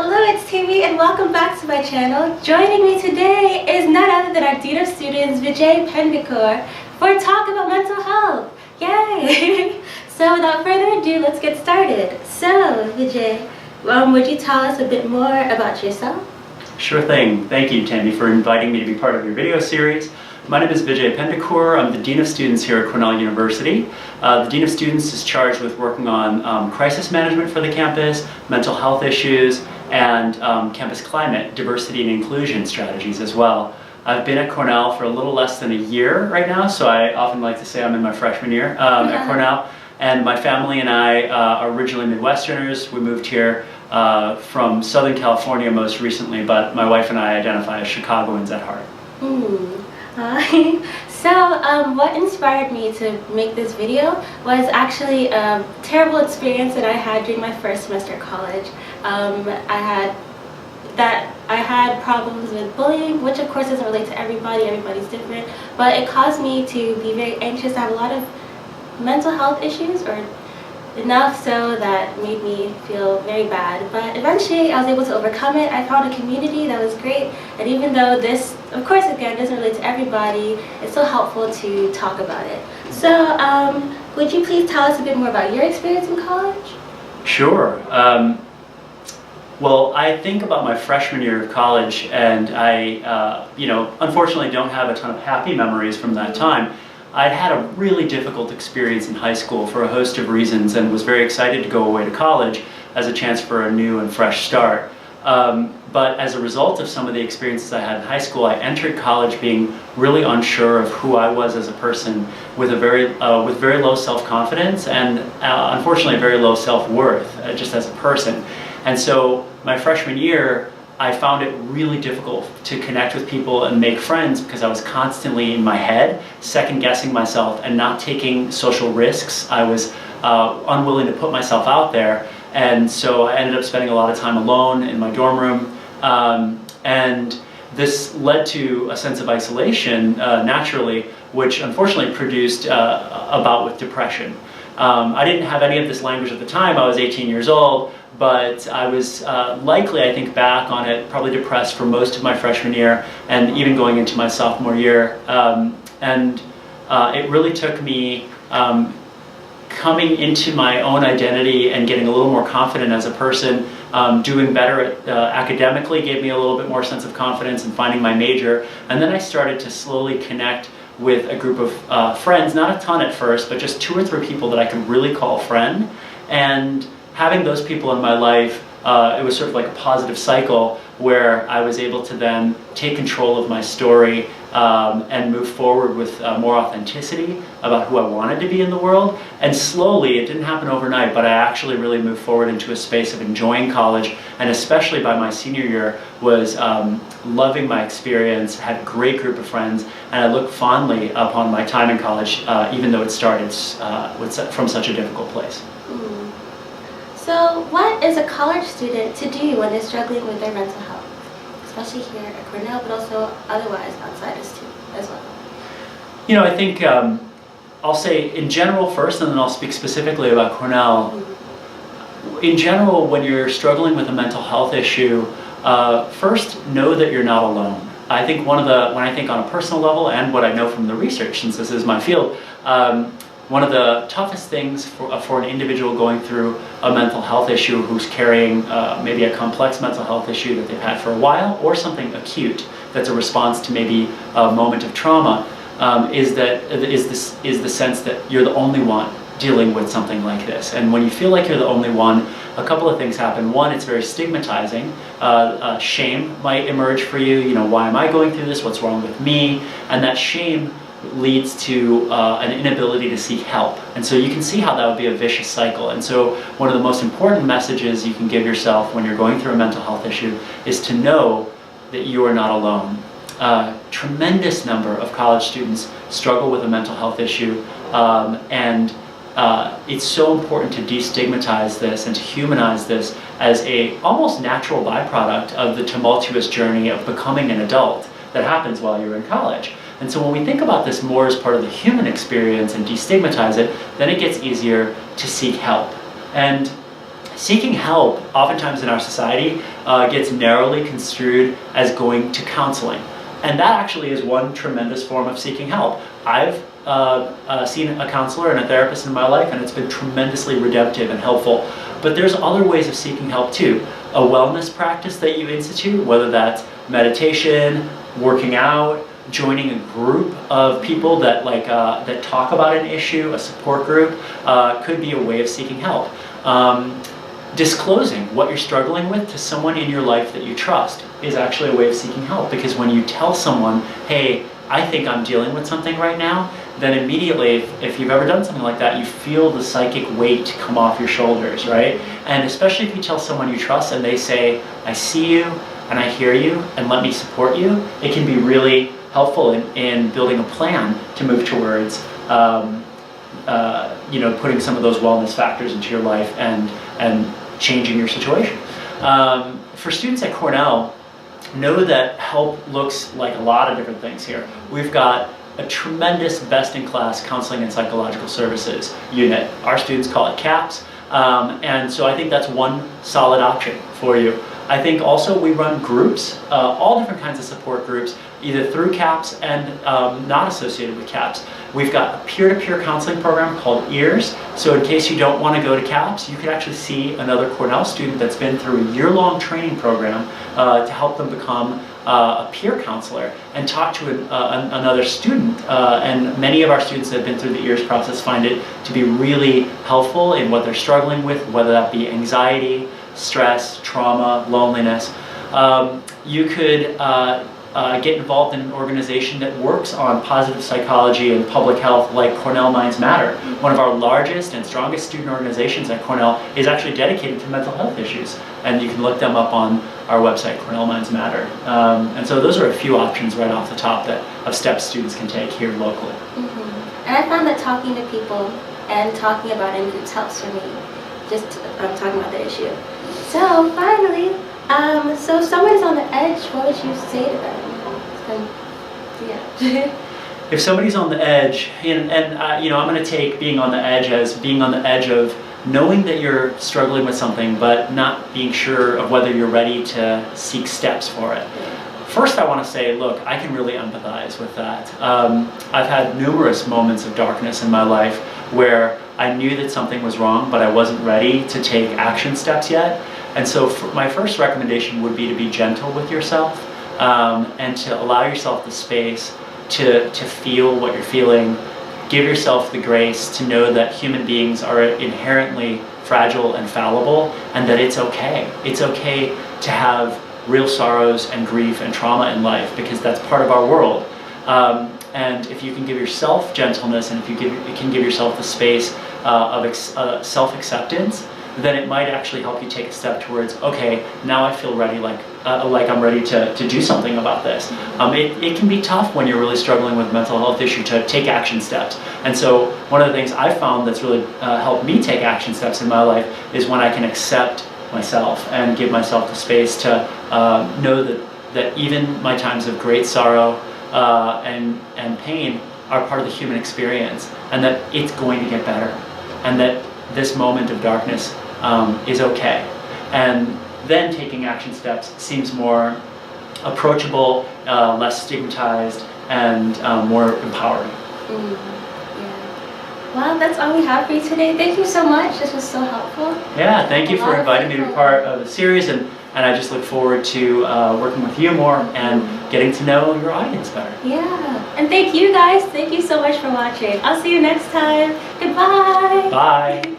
Hello, it's Temi and welcome back to my channel. Joining me today is none other than our Dean of Students, Vijay Pendakur, for a talk about mental health. Yay! So without further ado, let's get started. So, Vijay, would you tell us a bit more about yourself? Sure thing. Thank you, Temi, for inviting me to be part of your video series. My name is Vijay Pendakur. I'm the Dean of Students here at Cornell University. The Dean of Students is charged with working on crisis management for the campus, mental health issues, and campus climate, diversity and inclusion strategies as well. I've been at Cornell for a little less than a year right now, so I often like to say I'm in my freshman year at Cornell. And my family and I are originally Midwesterners. We moved here from Southern California most recently, but my wife and I identify as Chicagoans at heart. So what inspired me to make this video was actually a terrible experience that I had during my first semester of college. I had problems with bullying, which of course doesn't relate to everybody, everybody's different, but it caused me to be very anxious. I have a lot of mental health issues, or enough so that made me feel very bad. But eventually I was able to overcome it. I found a community that was great, and even though this, of course, again, doesn't relate to everybody, it's so helpful to talk about it. So would you please tell us a bit more about your experience in college? Sure. Well, I think about my freshman year of college, and I, unfortunately don't have a ton of happy memories from that time. I'd had a really difficult experience in high school for a host of reasons and was very excited to go away to college as a chance for a new and fresh start. But as a result of some of the experiences I had in high school, I entered college being really unsure of who I was as a person, with very low self-confidence and unfortunately very low self-worth just as a person. And so my freshman year, I found it really difficult to connect with people and make friends because I was constantly in my head, second-guessing myself and not taking social risks. I was unwilling to put myself out there, and so I ended up spending a lot of time alone in my dorm room, and this led to a sense of isolation, naturally, which unfortunately produced a bout with depression. I didn't have any of this language at the time. I was 18 years old, but I was likely, I think back on it, probably depressed for most of my freshman year and even going into my sophomore year. It really took me coming into my own identity and getting a little more confident as a person, doing better academically gave me a little bit more sense of confidence and finding my major. And then I started to slowly connect with a group of friends, not a ton at first, but just 2 or 3 people that I could really call friend. And having those people in my life, it was sort of like a positive cycle where I was able to then take control of my story and move forward with more authenticity about who I wanted to be in the world. And slowly, it didn't happen overnight, but I actually really moved forward into a space of enjoying college, and especially by my senior year was loving my experience, had a great group of friends, and I look fondly upon my time in college, even though it started from such a difficult place. So what is a college student to do when they're struggling with their mental health, especially here at Cornell, but also otherwise outside as well? You know, I think I'll say in general first, and then I'll speak specifically about Cornell. In general, when you're struggling with a mental health issue, first know that you're not alone. I think when I think on a personal level, and what I know from the research, since this is my field, one of the toughest things for an individual going through a mental health issue who's carrying maybe a complex mental health issue that they've had for a while, or something acute that's a response to maybe a moment of trauma, is the sense that you're the only one dealing with something like this. And when you feel like you're the only one, a couple of things happen. One, it's very stigmatizing. Shame might emerge for you. You know, why am I going through this? What's wrong with me? And that shame leads to an inability to seek help. And so you can see how that would be a vicious cycle. And so one of the most important messages you can give yourself when you're going through a mental health issue is to know that you are not alone. A tremendous number of college students struggle with a mental health issue, and it's so important to destigmatize this and to humanize this as a almost natural byproduct of the tumultuous journey of becoming an adult that happens while you're in college. And so when we think about this more as part of the human experience and destigmatize it, then it gets easier to seek help. And seeking help, oftentimes in our society, gets narrowly construed as going to counseling. And that actually is one tremendous form of seeking help. I've seen a counselor and a therapist in my life, and it's been tremendously redemptive and helpful. But there's other ways of seeking help too. A wellness practice that you institute, whether that's meditation, working out, joining a group of people that that talk about an issue, a support group, could be a way of seeking help. Disclosing what you're struggling with to someone in your life that you trust is actually a way of seeking help, because when you tell someone, hey, I think I'm dealing with something right now, then immediately, if you've ever done something like that, you feel the psychic weight come off your shoulders, right? And especially if you tell someone you trust and they say, I see you and I hear you and let me support you, it can be really helpful in building a plan to move towards putting some of those wellness factors into your life and changing your situation. For students at Cornell, know that help looks like a lot of different things here. We've got a tremendous best-in-class counseling and psychological services unit. Our students call it CAPS, and so I think that's one solid option for you. I think also we run groups, all different kinds of support groups, either through CAPS and not associated with CAPS. We've got a peer-to-peer counseling program called EARS, so in case you don't want to go to CAPS, you could actually see another Cornell student that's been through a year-long training program to help them become a peer counselor and talk to another student. And many of our students that have been through the EARS process find it to be really helpful in what they're struggling with, whether that be anxiety, stress, trauma, loneliness. You could get involved in an organization that works on positive psychology and public health, like Cornell Minds Matter. One of our largest and strongest student organizations at Cornell is actually dedicated to mental health issues, and you can look them up on our website, Cornell Minds Matter. And so those are a few options right off the top of steps students can take here locally. Mm-hmm. And I found that talking to people and talking about it in groups helps for me, just talking about the issue. So finally, so if someone's on the edge, what would you say to them? Yeah. If somebody's on the edge, and I'm going to take being on the edge as being on the edge of knowing that you're struggling with something, but not being sure of whether you're ready to seek steps for it. First, I want to say, look, I can really empathize with that. I've had numerous moments of darkness in my life where I knew that something was wrong, but I wasn't ready to take action steps yet. And so my first recommendation would be to be gentle with yourself and to allow yourself the space to feel what you're feeling. Give yourself the grace to know that human beings are inherently fragile and fallible, and that it's okay. It's okay to have real sorrows and grief and trauma in life, because that's part of our world. And if you can give yourself gentleness, and if you can give yourself the space of self-acceptance, then it might actually help you take a step towards, okay, now I feel ready, like I'm ready to do something about this. It can be tough when you're really struggling with a mental health issue to take action steps. And so one of the things I've found that's really helped me take action steps in my life is when I can accept myself and give myself the space to know that even my times of great sorrow and pain are part of the human experience, and that it's going to get better, and that this moment of darkness is okay. And then taking action steps seems more approachable, less stigmatized, and more empowering. Yeah. Well, that's all we have for you today. Thank you so much. This was so helpful. Yeah, thank you for inviting me to be part of the series, and I just look forward to working with you more and getting to know your audience better. Yeah, and thank you guys. Thank you so much for watching. I'll see you next time. Goodbye. Bye.